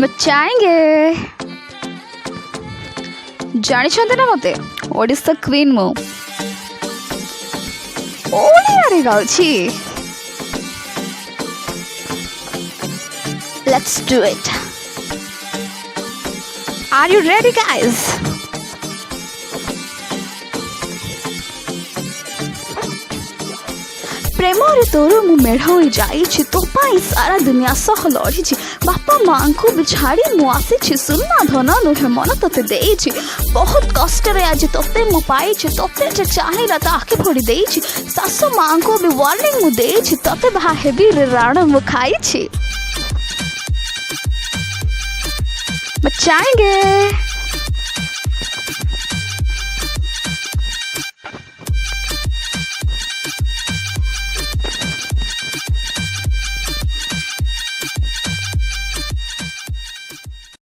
मचाएंगे ଜାଣିଛନ୍ତି ନା ମତେ ଓଡ଼ିଶା କ୍ୱିନ୍ ମୁଁ ଓଡ଼ିଆରେ ଗାଉଛି Let's do it. Are you ready guys? ପ୍ରେମରେ ତୋର ମୁଁ ମେଢ଼ ହୋଇ ଯାଇଛି ତୋ ପାଇଁ ସାରା ଦୁନିଆ ସହ ଲଢ଼ିଛି ବାପା ମାଆଙ୍କୁ ବି ଛାଡ଼ି ମୁଁ ଆସିଛି ସୁନା ଧନ ନୁହେଁ ମନ ତୋତେ ଦେଇଛି ବହୁତ କଷ୍ଟରେ ଆଜି ତୋତେ ମୁଁ ପାଇଛି ତୋତେ ଯେ ଚାହିଁଲା ତା ଆଖି ଫୋଡ଼ି ଦେଇଛି ଶାଶୁ ମାଆଙ୍କୁ ବି ୱାର୍ଣ୍ଣିଂ ମୁଁ ଦେଇଛି ତୋତେ ବାହା ହେବି ରେ ରାଣ ମୁଁ ଖାଇଛି मचाएंगे